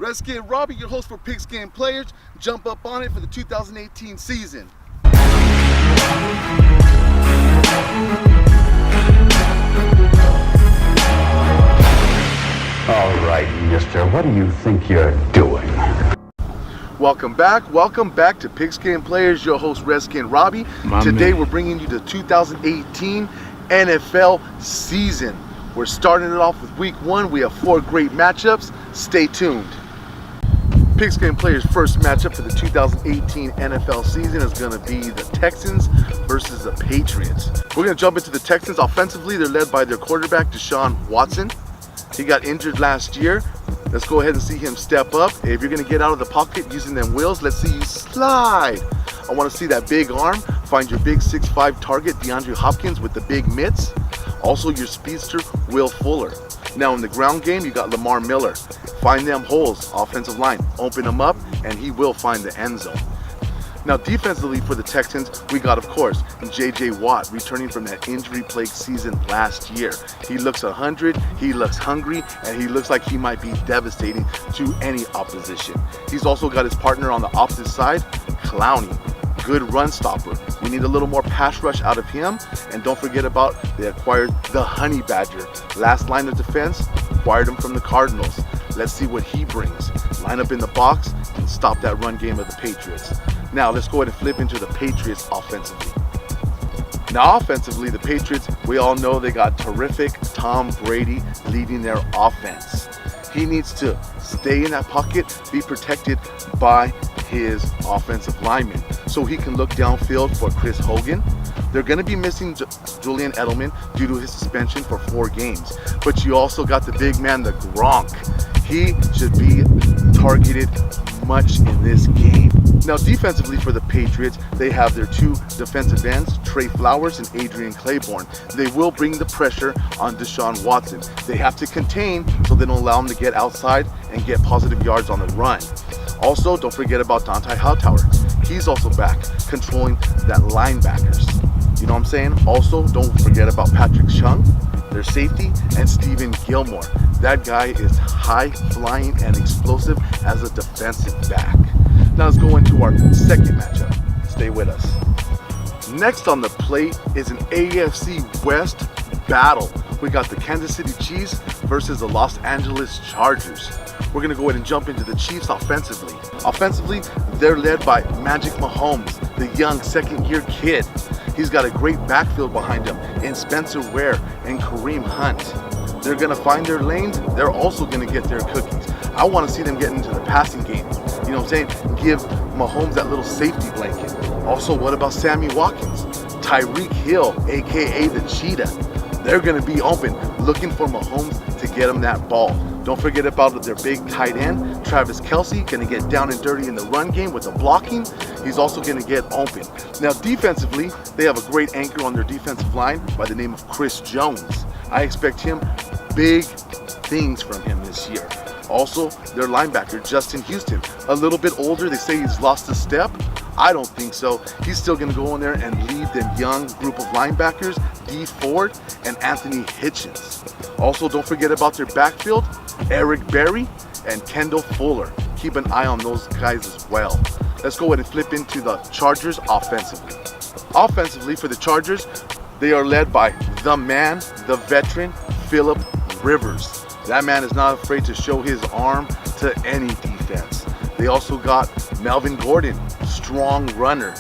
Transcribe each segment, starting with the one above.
Redskin Robbie, your host for Pigskin Players. Jump up on it for the 2018 season. All right, mister, what do you think you're doing? Welcome back to Pigskin Players, your host Redskin Robbie. Today we're bringing you the 2018 NFL season. We're starting it off with week 1. We have 4 great matchups. Stay tuned. Pigskin Players' first matchup for the 2018 NFL season is going to be the Texans versus the Patriots. We're going to jump into the Texans. Offensively, they're led by their quarterback, Deshaun Watson. He got injured last year. Let's go ahead and see him step up. If you're going to get out of the pocket using them wheels, let's see you slide. I want to see that big arm. Find your big 6'5" target, DeAndre Hopkins, with the big mitts. Also your speedster, Will Fuller. Now in the ground game, you got Lamar Miller. Find them holes, offensive line. Open them up, and he will find the end zone. Now defensively for the Texans, we got, of course, J.J. Watt returning from that injury-plagued season last year. He looks 100, he looks hungry, and he looks like he might be devastating to any opposition. He's also got his partner on the opposite side, Clowney. Good run stopper. We need a little more pass rush out of him. And don't forget about, they acquired the Honey Badger. Last line of defense, acquired him from the Cardinals. Let's see what he brings. Line up in the box and stop that run game of the Patriots. Now let's go ahead and flip into the Patriots offensively. Now offensively, the Patriots, we all know they got terrific Tom Brady leading their offense. He needs to stay in that pocket, be protected by his offensive linemen, so he can look downfield for Chris Hogan. They're going to be missing Julian Edelman due to his suspension for 4 games. But you also got the big man, the Gronk. He should be targeted much in this game. Now defensively for the Patriots, they have their 2 defensive ends, Trey Flowers and Adrian Claiborne. They will bring the pressure on Deshaun Watson. They have to contain so they don't allow him to get outside and get positive yards on the run. Also, don't forget about Dante Hightower. He's also back, controlling that linebackers. You know what I'm saying? Also, don't forget about Patrick Chung, their safety, and Stephen Gilmore. That guy is high flying and explosive as a defensive back. Now let's go into our second matchup. Stay with us. Next on the plate is an AFC West battle. We got the Kansas City Chiefs versus the Los Angeles Chargers. We're going to go ahead and jump into the Chiefs offensively. Offensively, they're led by Magic Mahomes, the young second-year kid. He's got a great backfield behind him in Spencer Ware and Kareem Hunt. They're going to find their lanes. They're also going to get their cookies. I want to see them get into the passing game. You know what I'm saying? Give Mahomes that little safety blanket. Also, what about Sammy Watkins? Tyreek Hill, a.k.a. the Cheetah. They're going to be open, looking for Mahomes to get him that ball. Don't forget about their big tight end, Travis Kelce, going to get down and dirty in the run game with the blocking. He's also going to get open. Now defensively, they have a great anchor on their defensive line by the name of Chris Jones. I expect him big things from him this year. Also, their linebacker, Justin Houston, a little bit older. They say he's lost a step. I don't think so. He's still going to go in there and lead them young group of linebackers, Dee Ford and Anthony Hitchens. Also, don't forget about their backfield, Eric Berry and Kendall Fuller. Keep an eye on those guys as well. Let's go ahead and flip into the Chargers offensively. Offensively for the Chargers, they are led by the man, the veteran, Phillip Rivers. That man is not afraid to show his arm to any defense. They also got Melvin Gordon, strong runner.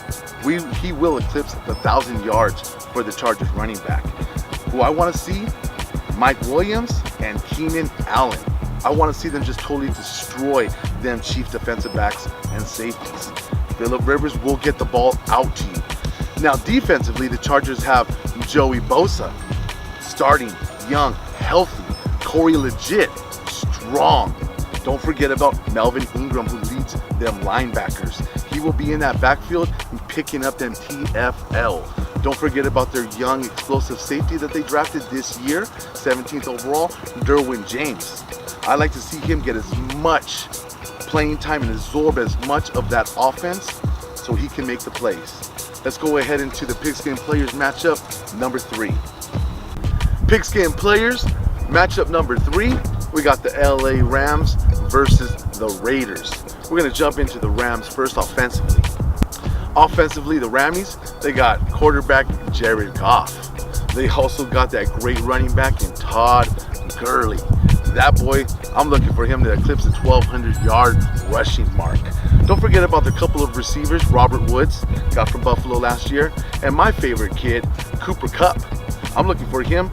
He will eclipse 1,000 yards for the Chargers running back. Who I want to see, Mike Williams and Keenan Allen. I want to see them just totally destroy them chief defensive backs and safeties. Phillip Rivers will get the ball out to you. Now defensively, the Chargers have Joey Bosa, starting, young, healthy. Corey Legit, strong. Don't forget about Melvin Ingram, who leads them linebackers. He will be in that backfield and picking up them TFL. Don't forget about their young explosive safety that they drafted this year, 17th overall, Derwin James. I like to see him get as much playing time and absorb as much of that offense so he can make the plays. Let's go ahead into the Pigskin Players matchup number 3. Pigskin Players matchup number 3, we got the LA Rams versus the Raiders. We're going to jump into the Rams first offensively. Offensively, the Rammies, they got quarterback Jared Goff. They also got that great running back in Todd Gurley. That boy, I'm looking for him to eclipse the 1,200-yard rushing mark. Don't forget about the couple of receivers Robert Woods got from Buffalo last year, and my favorite kid, Cooper Kupp. I'm looking for him.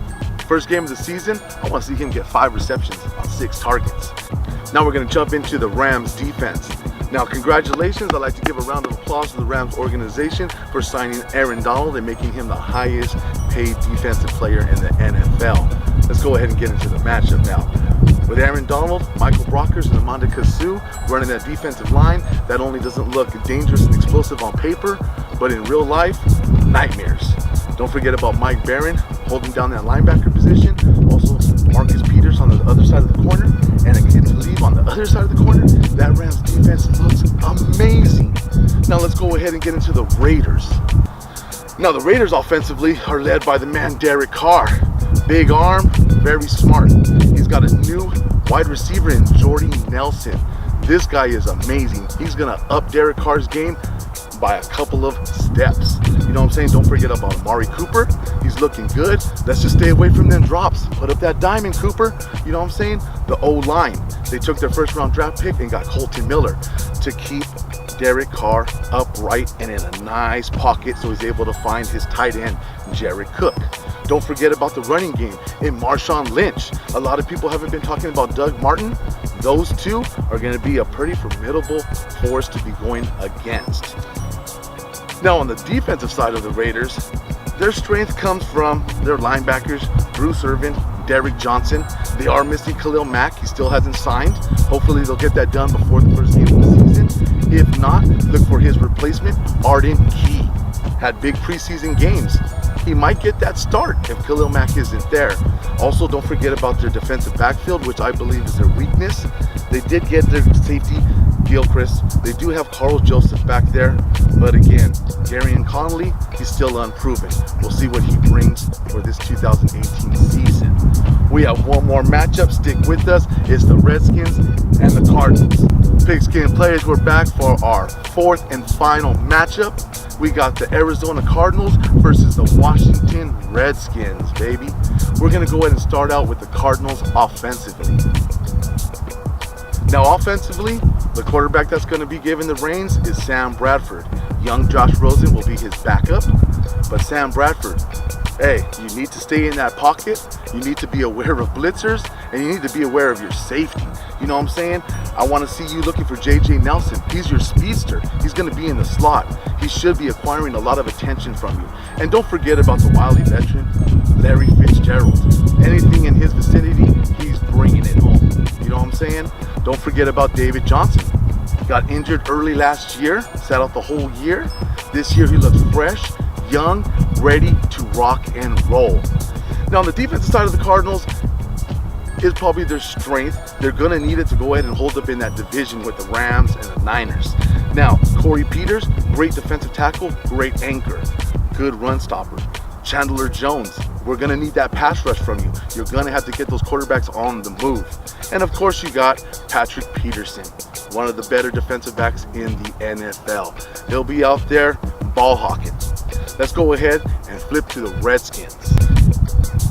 First game of the season, I want to see him get 5 receptions on 6 targets. Now we're going to jump into the Rams defense. Now, congratulations. I'd like to give a round of applause to the Rams organization for signing Aaron Donald and making him the highest paid defensive player in the NFL. Let's go ahead and get into the matchup now. With Aaron Donald, Michael Brockers, and Amanda Kasu running that defensive line, that only doesn't look dangerous and explosive on paper, but in real life, nightmares. Don't forget about Mike Barron holding down that linebacker position. Also, Marcus Peters on the other side of the corner, and a kid to leave on the other side of the corner. That Rams defense looks amazing. Now let's go ahead and get into the Raiders. Now the Raiders offensively are led by the man Derek Carr. Big arm, very smart. He's got a new wide receiver in Jordy Nelson. This guy is amazing. He's gonna up Derek Carr's game by a couple of steps. You know what I'm saying? Don't forget about Amari Cooper. He's looking good. Let's just stay away from them drops. Put up that diamond, Cooper. You know what I'm saying? The O-line. They took their first round draft pick and got Colton Miller to keep Derek Carr upright and in a nice pocket so he's able to find his tight end, Jared Cook. Don't forget about the running game in Marshawn Lynch. A lot of people haven't been talking about Doug Martin. Those two are going to be a pretty formidable force to be going against. Now on the defensive side of the Raiders, their strength comes from their linebackers, Bruce Irvin, Derrick Johnson. They are missing Khalil Mack. He still hasn't signed. Hopefully they'll get that done before the first game of the season. If not, look for his replacement, Arden Key. Had big preseason games. He might get that start if Khalil Mack isn't there. Also, don't forget about their defensive backfield, which I believe is their weakness. They did get their safety, Gilchrist. They do have Carl Joseph back there. But again, Darian Connolly, he's still unproven. We'll see what he brings for this 2018 season. We have one more matchup. Stick with us. It's the Redskins and the Cardinals. Pigskin players, we're back for our 4th and final matchup. We got the Arizona Cardinals versus the Washington Redskins, baby. We're going to go ahead and start out with the Cardinals offensively. Now offensively, the quarterback that's going to be given the reins is Sam Bradford. Young Josh Rosen will be his backup, but Sam Bradford, hey, you need to stay in that pocket. You need to be aware of blitzers, and you need to be aware of your safety. You know what I'm saying? I want to see you looking for J.J. Nelson. He's your speedster. He's going to be in the slot. He should be acquiring a lot of attention from you. And don't forget about the wily veteran, Larry Fitzgerald. Anything in his vicinity, he's bringing it home. You know what I'm saying? Don't forget about David Johnson. Got injured early last year, sat out the whole year. This year he looks fresh, young, ready to rock and roll. Now on the defensive side of the Cardinals is probably their strength. They're going to need it to go ahead and hold up in that division with the Rams and the Niners. Now, Corey Peters, great defensive tackle, great anchor, good run stopper. Chandler Jones, we're going to need that pass rush from you. You're going to have to get those quarterbacks on the move. And of course, you got Patrick Peterson, one of the better defensive backs in the NFL. He'll be out there ball hawking. Let's go ahead and flip to the Redskins.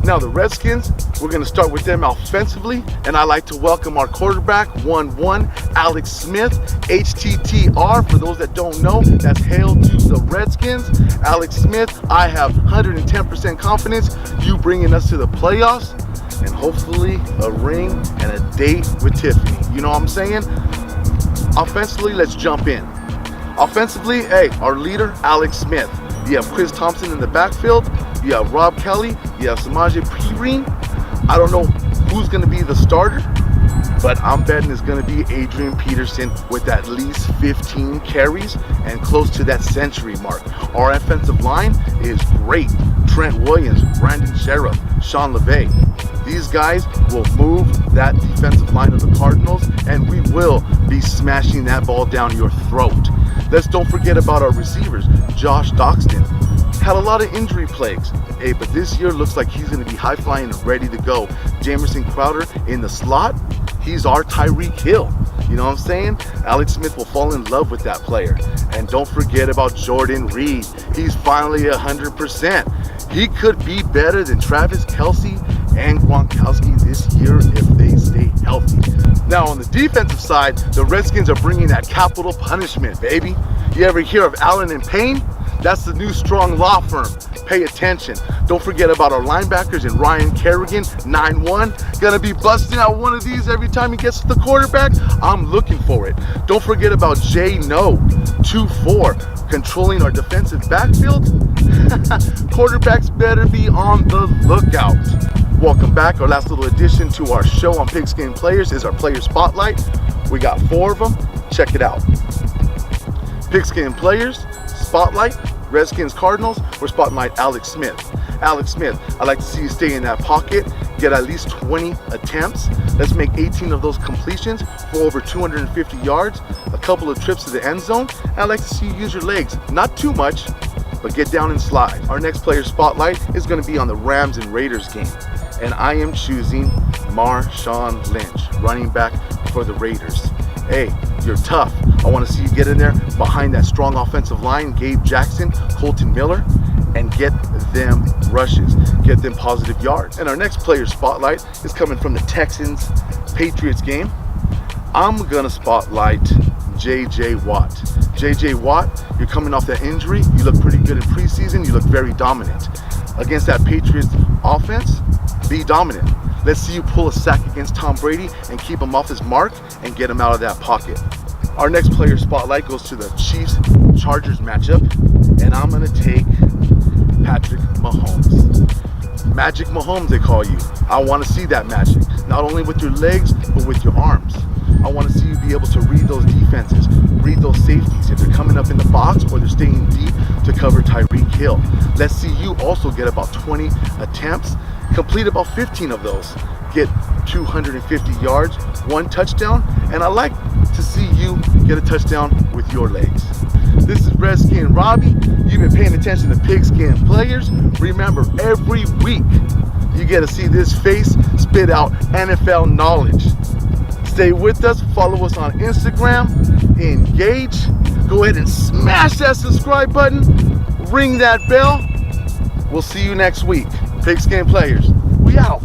Now the Redskins, we're going to start with them offensively, and I'd like to welcome our quarterback, 1-1, Alex Smith, HTTR. For those that don't know, that's hail to the Redskins. Alex Smith, I have 110% confidence you bringing us to the playoffs, and hopefully a ring and a date with Tiffany. You know what I'm saying? Offensively, let's jump in. Offensively, hey, our leader, Alex Smith. You have Chris Thompson in the backfield. You have Rob Kelly. You have Samaje Perine. I don't know who's going to be the starter, but I'm betting it's going to be Adrian Peterson with at least 15 carries and close to that century mark. Our offensive line is great. Trent Williams, Brandon Sheriff, Sean LeVay. These guys will move that defensive line of the Cardinals, and we will be smashing that ball down your throat. Let's don't forget about our receivers. Josh Doxson had a lot of injury plagues. Hey, but this year looks like he's going to be high flying and ready to go. Jamerson Crowder in the slot. He's our Tyreek Hill. You know what I'm saying? Alex Smith will fall in love with that player. And don't forget about Jordan Reed. He's finally 100%. He could be better than Travis Kelce and Gronkowski this year if they stay healthy. Now on the defensive side, the Redskins are bringing that capital punishment, baby. You ever hear of Allen and Payne? That's the new strong law firm. Pay attention. Don't forget about our linebackers and Ryan Kerrigan, 9'1". Gonna be busting out one of these every time he gets to the quarterback. I'm looking for it. Don't forget about Jay No, 2'4", controlling our defensive backfield. Quarterbacks better be on the lookout. Welcome back. Our last little addition to our show on Pigskin Players is our player spotlight. We got 4 of them. Check it out. Pigskin Players Spotlight, Redskins Cardinals, we're spotlight Alex Smith. Alex Smith, I'd like to see you stay in that pocket, get at least 20 attempts. Let's make 18 of those completions for over 250 yards, a couple of trips to the end zone. I'd like to see you use your legs, not too much, but get down and slide. Our next player spotlight is going to be on the Rams and Raiders game. And I am choosing Marshawn Lynch, running back for the Raiders. Hey, you're tough. I want to see you get in there behind that strong offensive line, Gabe Jackson, Colton Miller, and get them rushes, get them positive yards. And our next player spotlight is coming from the Texans Patriots game. I'm gonna spotlight J.J. Watt. J.J. Watt, you're coming off that injury. You look pretty good in preseason. You look very dominant. Against that Patriots offense, be dominant. Let's see you pull a sack against Tom Brady and keep him off his mark and get him out of that pocket. Our next player spotlight goes to the Chiefs-Chargers matchup, and I'm going to take Patrick Mahomes. Magic Mahomes, they call you. I want to see that magic, not only with your legs, but with your arms. I want to see you be able to read those defenses, read those safeties, if they're coming up in the box or they're staying deep to cover Tyreek Hill. Let's see you also get about 20 attempts, complete about 15 of those, get 250 yards, 1 touchdown, and I like to see you get a touchdown with your legs. This is Redskin Robbie. You've been paying attention to Pigskin Players. Remember, every week you get to see this face spit out NFL knowledge. Stay with us, follow us on Instagram, engage, go ahead and smash that subscribe button, ring that bell. We'll see you next week. Pigskin Players, we out.